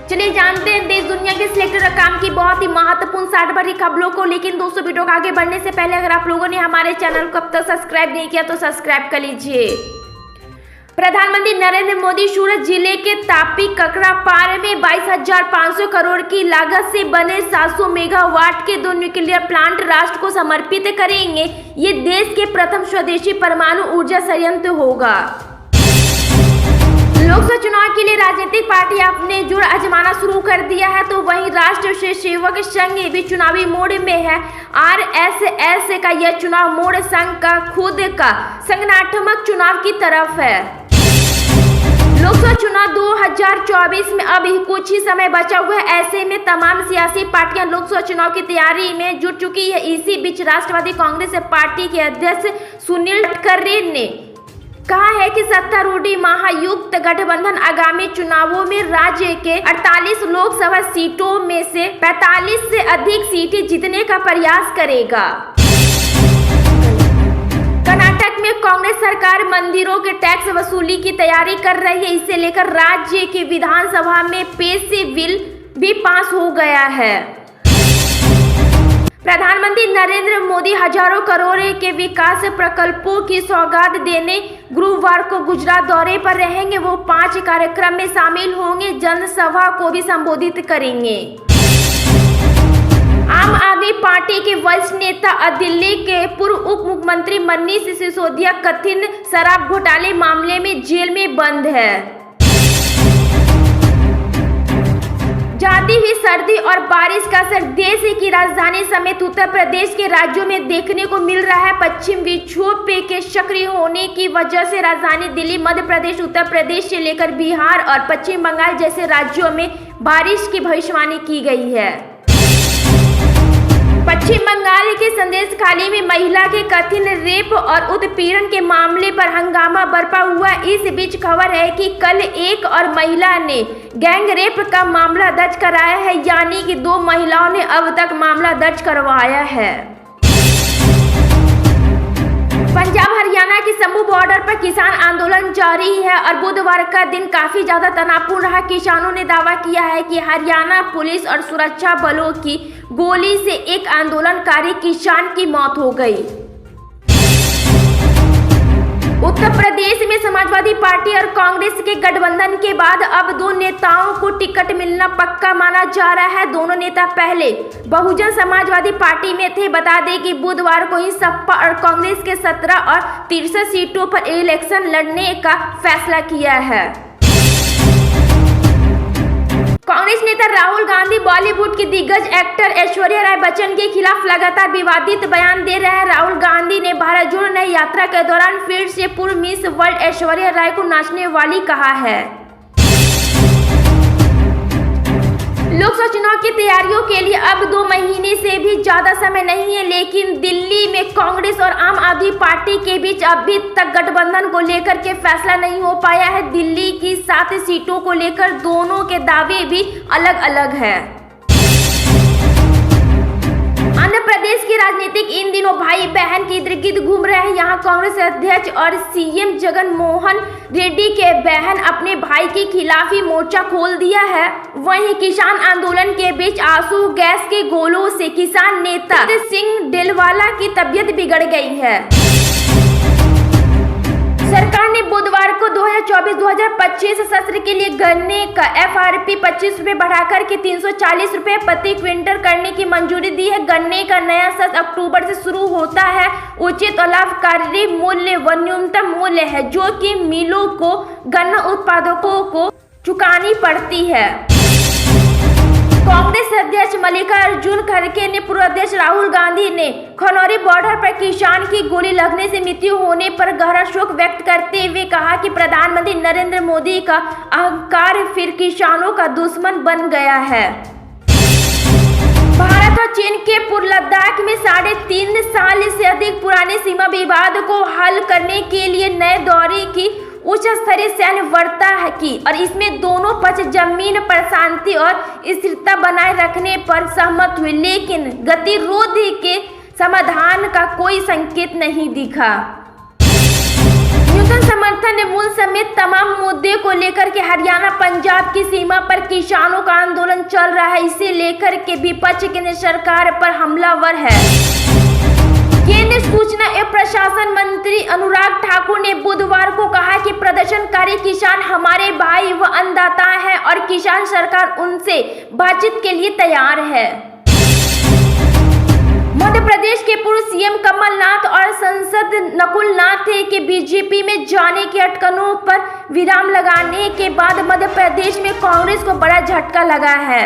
चलिए जानते हैं देश दुनिया के सिलेक्टेड काम की बहुत ही महत्वपूर्ण 60 भरी खबरों को। लेकिन दोस्तों वीडियो को आगे बढ़ने से पहले अगर आप लोगों ने हमारे चैनल को अब तक सब्सक्राइब नहीं किया तो सब्सक्राइब कर लीजिए। प्रधानमंत्री नरेंद्र मोदी सूरत जिले के तापी ककड़ा पार में 22,500 करोड़ की लागत से बने 700 मेगावाट के 2 न्यूक्लियर प्लांट राष्ट्र को समर्पित करेंगे। ये देश के प्रथम स्वदेशी परमाणु ऊर्जा संयंत्र होगा। लोकसभा चुनाव के लिए राजनीतिक पार्टी अपने जोर आजमाना शुरू कर दिया है, तो वहीं राष्ट्रीय स्वयंसेवक संघ भी चुनावी मोड में है। आरएसएस का यह चुनाव मोड संघ का खुद का संगठनात्मक चुनाव की तरफ है। लोकसभा चुनाव 2024 में अब कुछ ही समय बचा हुआ है। ऐसे में तमाम सियासी पार्टियां लोकसभा चुनाव की तैयारी में जुट चुकी है। इसी बीच राष्ट्रवादी कांग्रेस पार्टी के अध्यक्ष सुनील तटकरे ने कहा है कि सत्तारूढ़ महायुक्त गठबंधन आगामी चुनावों में राज्य के 48 लोकसभा सीटों में से 45 से अधिक सीटें जीतने का प्रयास करेगा। कर्नाटक में कांग्रेस सरकार मंदिरों के टैक्स वसूली की तैयारी कर रही है। इसे लेकर राज्य की विधानसभा में पेश बिल भी पास हो गया है। प्रधानमंत्री नरेंद्र मोदी हजारों करोड़ के विकास प्रकल्पों की सौगात देने गुरुवार को गुजरात दौरे पर रहेंगे। वो 5 कार्यक्रम में शामिल होंगे, जनसभा को भी संबोधित करेंगे। आम आदमी पार्टी के वरिष्ठ नेता दिल्ली के पूर्व उप मुख्यमंत्री मनीष सिसोदिया कथित शराब घोटाले मामले में जेल में बंद है। जाती हुई सर्दी और बारिश का असर देश की राजधानी समेत उत्तर प्रदेश के राज्यों में देखने को मिल रहा है। पश्चिम विक्षोभ के सक्रिय होने की वजह से राजधानी दिल्ली, मध्य प्रदेश, उत्तर प्रदेश से लेकर बिहार और पश्चिम बंगाल जैसे राज्यों में बारिश की भविष्यवाणी की गई है। पश्चिम बंगाल के संदेश खाली में महिला के कथित रेप और उत्पीड़न के मामले पर हंगामा बरपा हुआ। इस बीच खबर है कि कल एक और महिला ने गैंग रेप का मामला दर्ज कराया है, यानी कि 2 महिलाओं ने अब तक मामला दर्ज करवाया है। पंजाब हरियाणा के शंभू बॉर्डर पर किसान आंदोलन जारी है और बुधवार का दिन काफी ज्यादा तनावपूर्ण रहा। किसानों ने दावा किया है कि हरियाणा पुलिस और सुरक्षा बलों की गोली से एक आंदोलनकारी किसान की मौत हो गई। उत्तर प्रदेश में समाजवादी पार्टी और कांग्रेस के गठबंधन के बाद अब 2 नेताओं को टिकट मिलना पक्का माना जा रहा है। दोनों नेता पहले बहुजन समाजवादी पार्टी में थे। बता दें कि बुधवार को ही सपा और कांग्रेस के 17 और 63 सीटों पर इलेक्शन लड़ने का फैसला किया है। कांग्रेस नेता राहुल गांधी बॉलीवुड की दिग्गज एक्टर ऐश्वर्या राय बच्चन के खिलाफ लगातार विवादित बयान दे रहे हैं। राहुल गांधी ने भारत जोड़ो न्याय यात्रा के दौरान फिर से पूर्व मिस वर्ल्ड ऐश्वर्या राय को नाचने वाली कहा है। लोकसभा चुनाव की तैयारियों के लिए अब 2 महीने से भी ज्यादा समय नहीं है, लेकिन दिल्ली में कांग्रेस और आम आदमी पार्टी के बीच अभी तक गठबंधन को लेकर के फैसला नहीं हो पाया है। दिल्ली की 7 सीटों को लेकर दोनों के दावे भी अलग अलग है। आंध्र प्रदेश के राजनीतिक इन दिनों भाई बहन के इर्द गिर्द घूम रहे हैं। यहाँ कांग्रेस अध्यक्ष और सीएम जगन मोहन रेड्डी के बहन अपने भाई के खिलाफ ही मोर्चा खोल दिया है। वहीं किसान आंदोलन के बीच आंसू गैस के गोलों से किसान नेता सिंह डेलवाला की तबीयत बिगड़ गई है। सरकार ने बुधवार को 2024-2025 सत्र के लिए गन्ने का एफआरपी 25 रुपए बढ़ाकर के 340 रुपए प्रति क्विंटल करने की मंजूरी दी है। गन्ने का नया सत्र अक्टूबर से शुरू होता है। उचित और लाभकारी मूल्य व न्यूनतम मूल्य है जो कि मिलों को गन्ना उत्पादकों को चुकानी पड़ती है। कांग्रेस अध्यक्ष मल्लिकार्जुन खड़गे ने पूर्व अध्यक्ष राहुल गांधी ने खनौरी बॉर्डर पर किसान की गोली लगने से मृत्यु होने पर गहरा शोक व्यक्त करते हुए कहा कि प्रधानमंत्री नरेंद्र मोदी का अहंकार फिर किसानों का दुश्मन बन गया है। भारत और चीन के पूर्व लद्दाख में 3.5 साल से अधिक पुराने सीमा विवाद को हल करने के लिए नए दौरे की उच्च स्तरीय सैन्य वार्ता की और इसमें दोनों पक्ष जमीन पर शांति और स्थिरता बनाए रखने पर सहमत हुए, लेकिन गतिरोध के समाधान का कोई संकेत नहीं दिखा। न्यूनतम समर्थन मूल्य समेत तमाम मुद्दे को लेकर के हरियाणा पंजाब की सीमा पर किसानों का आंदोलन चल रहा है। इसे लेकर के विपक्ष केंद्र सरकार पर हमलावर है। केंद्रीय सूचना एवं प्रशासन मंत्री अनुराग ठाकुर ने बुधवार को कहा कि प्रदर्शनकारी किसान हमारे भाई व अन्नदाता हैं और किसान सरकार उनसे बातचीत के लिए तैयार है। मध्य प्रदेश के पूर्व सीएम कमलनाथ और सांसद नकुल नाथ के बीजेपी में जाने की अटकलों पर विराम लगाने के बाद मध्य प्रदेश में कांग्रेस को बड़ा झटका लगा है।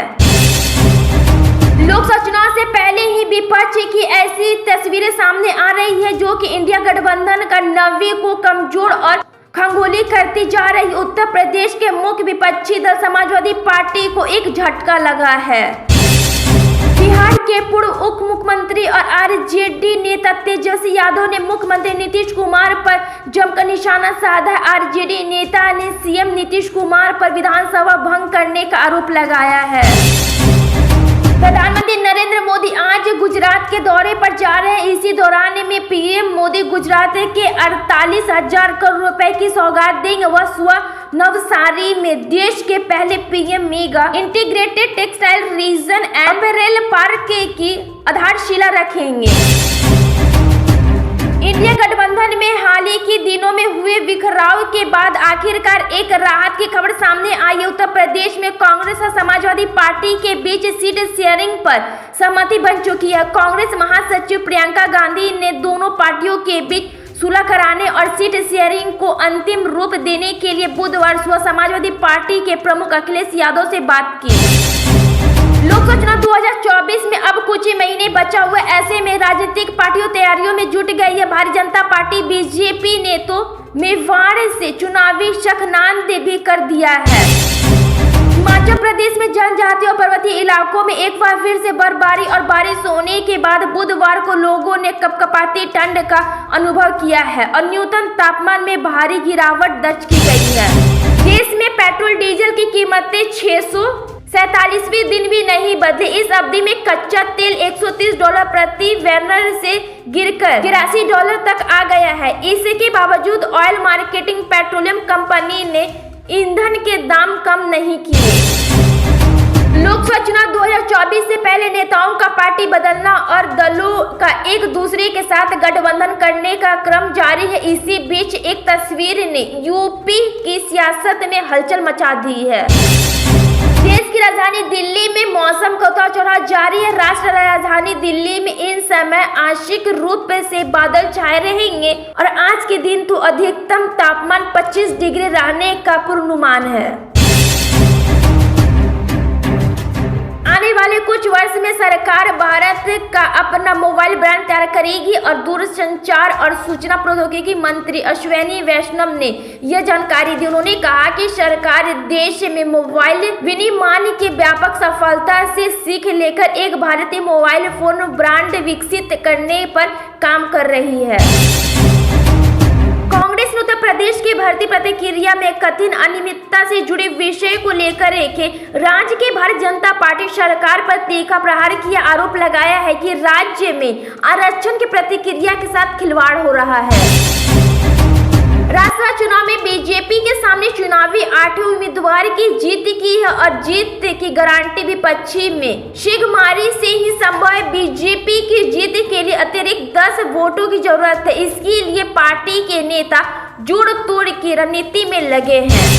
लोकसभा चुनाव से पहले ही विपक्ष की ऐसी तस्वीरें सामने आ रही है जो कि इंडिया गठबंधन का नब्बे को कमजोर और खंगोली करती जा रही। उत्तर प्रदेश के मुख्य विपक्षी दल समाजवादी पार्टी को एक झटका लगा है। बिहार के पूर्व उप मुख्यमंत्री और आरजेडी नेता तेजस्वी यादव ने मुख्यमंत्री नीतीश कुमार पर जमकर निशाना साधा। आरजेडी नेता ने सीएम नीतीश कुमार पर विधानसभा भंग करने का आरोप लगाया है। प्रधानमंत्री नरेंद्र मोदी आज गुजरात के दौरे पर जा रहे हैं। इसी दौरान में पीएम मोदी गुजरात के 48,000 करोड़ रुपए की सौगात देंगे। वह सुबह नवसारी में देश के पहले PM mega integrated textile region apparel park की आधारशिला रखेंगे। इंडिया गठबंधन में हाल ही के दिनों में हुए बिखराव के बाद आखिरकार एक राहत की खबर सामने आई। उत्तर प्रदेश में कांग्रेस और समाजवादी पार्टी के बीच सीट शेयरिंग पर सहमति बन चुकी है। कांग्रेस महासचिव प्रियंका गांधी ने दोनों पार्टियों के बीच सुलह कराने और सीट शेयरिंग को अंतिम रूप देने के लिए बुधवार सुबह समाजवादी पार्टी के प्रमुख अखिलेश यादव से बात की। लोकसभा चुनाव 2024 में अब कुछ ही महीने बचा हुआ, ऐसे में राजनीतिक पार्टियों तैयारियों में जुट गई है। भारतीय जनता पार्टी बीजेपी ने तो मेवाड़ से चुनावी शखनांद भी कर दिया है। हिमाचल प्रदेश में जनजातीय और पर्वतीय इलाकों में एक बार फिर से बर्फबारी और बारिश होने के बाद बुधवार को लोगों ने कपकपाती ठंड का अनुभव किया है और न्यूनतम तापमान में भारी गिरावट दर्ज की गई है। देश में पेट्रोल डीजल की कीमतें 647वें दिन भी नहीं बदली। इस अवधि में कच्चा तेल $130 प्रति बैरल से गिरकर $83 तक आ गया है। इसके बावजूद ऑयल मार्केटिंग पेट्रोलियम कंपनी ने ईंधन के दाम कम नहीं किए। लोकसभा चुनाव 2024 से पहले नेताओं का पार्टी बदलना और दलों का एक दूसरे के साथ गठबंधन करने का क्रम जारी है। इसी बीच एक तस्वीर ने यूपी की सियासत में हलचल मचा दी है। देश की राजधानी दिल्ली में मौसम का उतार चढ़ाव जारी है। राष्ट्रीय राजधानी दिल्ली में इन समय आंशिक रूप से बादल छाए रहेंगे और आज के दिन तो अधिकतम तापमान 25 डिग्री रहने का पूर्वानुमान है। आने वाले कुछ वर्ष में सरकार भारत का अपना मोबाइल ब्रांड तैयार करेगी और दूरसंचार और सूचना प्रौद्योगिकी मंत्री अश्विनी वैष्णव ने यह जानकारी दी। उन्होंने कहा कि सरकार देश में मोबाइल विनिर्माण की व्यापक सफलता से सीख लेकर एक भारतीय मोबाइल फोन ब्रांड विकसित करने पर काम कर रही है। कांग्रेस ने उत्तर प्रदेश की भर्ती प्रक्रिया में कथित अनियमितता से जुड़े विषय को लेकर राज्य की भारतीय जनता पार्टी सरकार पर तीखा प्रहार किया। आरोप लगाया है कि राज्य में आरक्षण की प्रक्रिया के साथ खिलवाड़ हो रहा है। राज्यसभा चुनाव में बीजेपी के सामने चुनावी 8वें उम्मीदवार की जीत की है और जीत की गारंटी विपक्षी में शिगमारी से ही संभव है। बीजेपी की जीत के लिए अतिरिक्त 10 वोटों की जरूरत है। इसके लिए पार्टी के नेता जोड़ तोड़ की रणनीति में लगे हैं।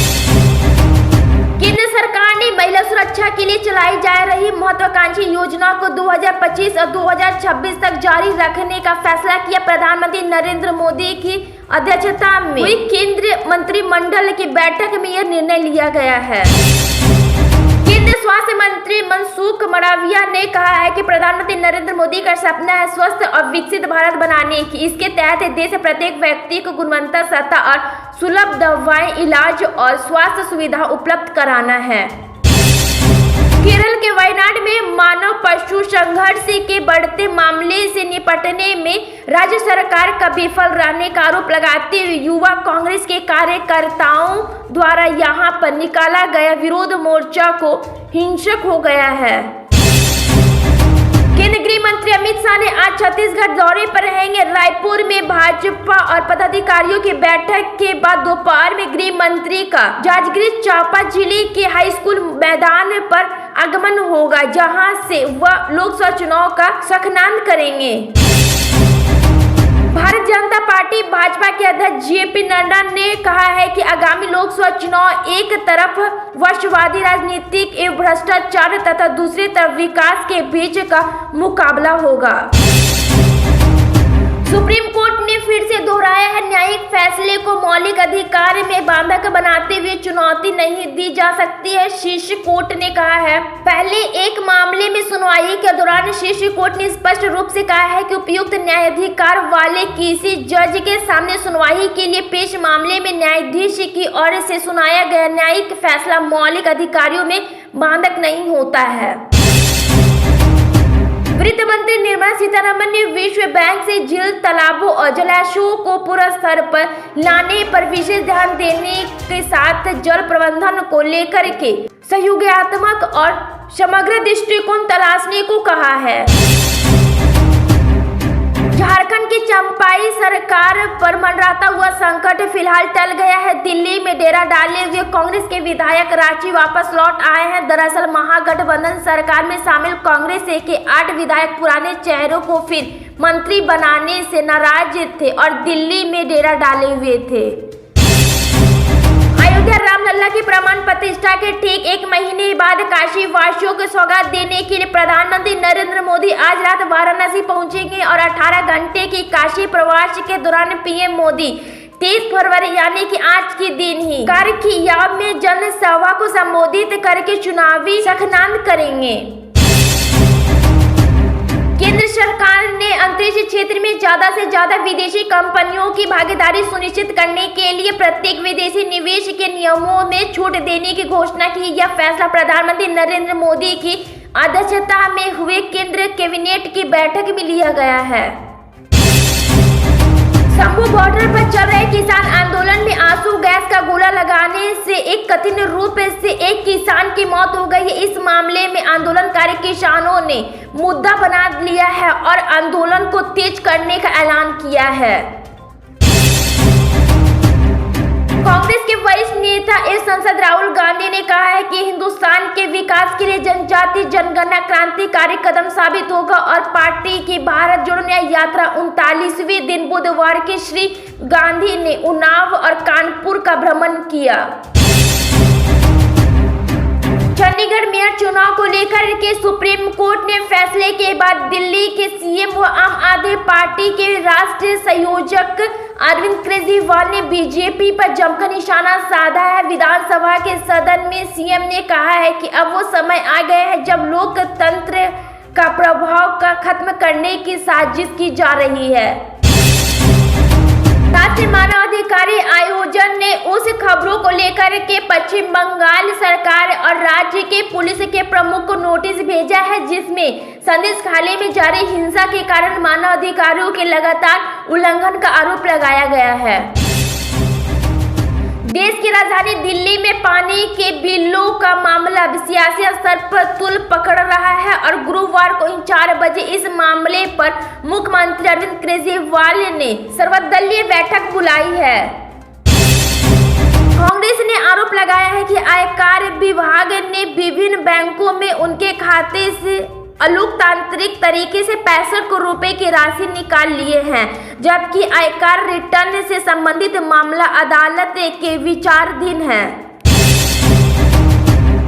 केंद्र सरकार ने महिला सुरक्षा के लिए चलाई जा रही महत्वाकांक्षी योजना को 2025 और 2026 तक जारी रखने का फैसला किया। प्रधानमंत्री नरेंद्र मोदी की अध्यक्षता में हुई केंद्रीय मंत्रिमंडल की बैठक में यह निर्णय लिया गया है। केंद्रीय स्वास्थ्य मंत्री मनसुख मंडाविया ने कहा है कि प्रधानमंत्री नरेंद्र मोदी का सपना है स्वस्थ और विकसित भारत बनाने की। इसके तहत देश के प्रत्येक व्यक्ति को गुणवत्ता सत्ता और सुलभ दवाएं, इलाज और स्वास्थ्य सुविधा उपलब्ध कराना है। केरल के वायनाड में मानव पशु संघर्ष के बढ़ते मामले से निपटने में राज्य सरकार का विफल रहने का आरोप लगाते हुए युवा कांग्रेस के कार्यकर्ताओं द्वारा यहां पर निकाला गया विरोध मोर्चा को हिंसक हो गया है। केंद्रीय गृह मंत्री अमित शाह ने आज छत्तीसगढ़ दौरे पर रहेंगे। रायपुर में भाजपा और पदाधिकारियों की बैठक के बाद दोपहर में गृह मंत्री का जांजगीर चांपा जिले के हाई स्कूल मैदान पर आगमन होगा, जहां से वह लोकसभा चुनाव का शंखनाद करेंगे। भारतीय जनता पार्टी भाजपा के अध्यक्ष जेपी नड्डा ने कहा है कि आगामी लोकसभा चुनाव एक तरफ वंशवादी राजनीतिक एवं भ्रष्टाचार तथा दूसरी तरफ विकास के बीच का मुकाबला होगा। सुप्रीम कोर्ट ने फिर से दोहराया है, न्यायिक फैसले को मौलिक अधिकार में बाधक बनाते हुए चुनौती नहीं दी जा सकती है, शीर्ष कोर्ट ने कहा है। पहले एक मामले में सुनवाई के दौरान शीर्ष कोर्ट ने स्पष्ट रूप से कहा है कि उपयुक्त न्यायाधिकार वाले किसी जज के सामने सुनवाई के लिए पेश मामले में न्यायाधीश की ओर से सुनाया गया न्यायिक फैसला मौलिक अधिकारों में बाधक नहीं होता है। वित्त मंत्री निर्मला सीतारमण ने विश्व बैंक से झील, तालाबों और जलाशयों को पूरा स्तर पर लाने पर विशेष ध्यान देने के साथ जल प्रबंधन को लेकर के सहयोगात्मक और समग्र दृष्टिकोण तलाशने को कहा है। झारखंड की चंपाई सरकार पर मंडराता हुआ संकट फिलहाल टल गया है। दिल्ली में डेरा डाले हुए कांग्रेस के विधायक रांची वापस लौट आए हैं। दरअसल महागठबंधन सरकार में शामिल कांग्रेस के 8 विधायक पुराने चेहरों को फिर मंत्री बनाने से नाराज थे और दिल्ली में डेरा डाले हुए थे। अयोध्या रामलला की प्रमाण प्रतिष्ठा के ठीक 1 महीने बाद काशी वासियों को सौगात देने के लिए प्रधानमंत्री नरेंद्र मोदी आज रात वाराणसी पहुंचेंगे और 18 घंटे की काशी प्रवास के दौरान पीएम मोदी 23 फरवरी यानी कि आज के दिन ही कारखियाब में जनसभा को संबोधित करके चुनावी शंखनाद करेंगे। केंद्र सरकार ने अंतरिक्ष क्षेत्र में ज्यादा से ज्यादा विदेशी कंपनियों की भागीदारी सुनिश्चित करने के लिए प्रत्येक विदेशी निवेश के नियमों में छूट देने की घोषणा की। यह फैसला प्रधानमंत्री नरेंद्र मोदी की अध्यक्षता में हुए केंद्र कैबिनेट की बैठक में लिया गया है। शंभू बॉर्डर पर चल रहे किसान आंदोलन में आंसू गैस का गोला लगाने से एक कथित रूप से एक किसान की मौत हो गई है। इस मामले में आंदोलनकारी किसानों ने मुद्दा बना लिया है और आंदोलन को तेज करने का ऐलान किया है। कांग्रेस के वरिष्ठ नेता एवं सांसद राहुल गांधी ने कहा है कि हिंदुस्तान के विकास के लिए जनजाति जनगणना क्रांतिकारी कदम साबित होगा और पार्टी की भारत जोड़ो न्याय यात्रा 39वें दिन बुधवार के श्री गांधी ने उन्नाव और कानपुर का भ्रमण किया। चंडीगढ़ मेयर चुनाव को लेकर के सुप्रीम कोर्ट ने फैसले के बाद दिल्ली के सीएम व आम आदमी पार्टी के राष्ट्रीय संयोजक अरविंद केजरीवाल ने बीजेपी पर जमकर निशाना साधा है। विधानसभा के सदन में सीएम ने कहा है कि अब वो समय आ गया है जब लोकतंत्र का प्रभाव का खत्म करने की साजिश की जा रही है। राष्ट्रीय मानवाधिकार आयोजन ने उस खबरों को लेकर के पश्चिम बंगाल सरकार और राज्य के पुलिस के प्रमुख को नोटिस भेजा है, जिसमें संदेश खाली में जारी हिंसा के कारण मानवाधिकारों के लगातार उल्लंघन का आरोप लगाया गया है। देश की राजधानी दिल्ली में पानी के बिलों का मामला सियासी स्तर पर तूल पकड़ रहा है और गुरुवार को 4 बजे इस मामले पर मुख्यमंत्री अरविंद केजरीवाल ने सर्वदलीय बैठक बुलाई है। कांग्रेस ने आरोप लगाया है कि आयकर विभाग ने विभिन्न बैंकों में उनके खाते से अलोकतांत्रिक तरीके से 65 करोड़ रुपए की राशि निकाल लिए हैं, जबकि आयकर रिटर्न से संबंधित मामला अदालत के विचाराधीन है।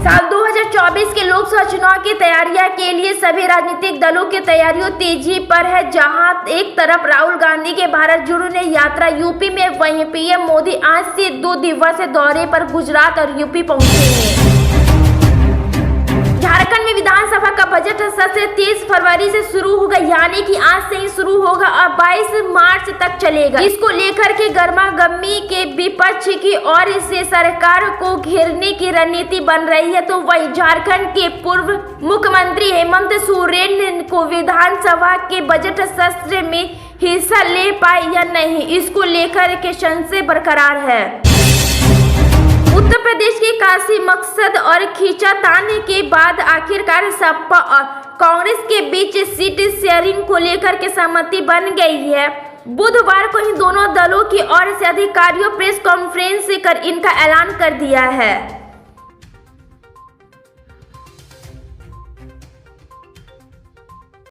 साल 2024 के लोकसभा चुनाव की तैयारियां के लिए सभी राजनीतिक दलों की तैयारियों तेजी पर है। जहां एक तरफ राहुल गांधी के भारत जोड़ो न्याय यात्रा यूपी में, वहीं पीएम मोदी आज से 2 दिवसीय दौरे पर गुजरात और यूपी पहुंचेंगे। झारखंड में विधानसभा का बजट सत्र 30 फरवरी से शुरू होगा, यानी कि आज से ही शुरू होगा और 22 मार्च तक चलेगा। इसको लेकर के गर्मागर्मी के विपक्ष की ओर से सरकार को घेरने की रणनीति बन रही है। तो वही झारखंड के पूर्व मुख्यमंत्री हेमंत सोरेन को विधानसभा के बजट सत्र में हिस्सा ले पाए या नहीं, इसको लेकर के संशय बरकरार है। उत्तर प्रदेश के काशी मकसद और खींचातान के बाद आखिरकार सपा और कांग्रेस के बीच सीट शेयरिंग को लेकर के सहमति बन गई है। बुधवार को ही दोनों दलों की ओर से अधिकारियों प्रेस कॉन्फ्रेंस कर इनका ऐलान कर दिया है।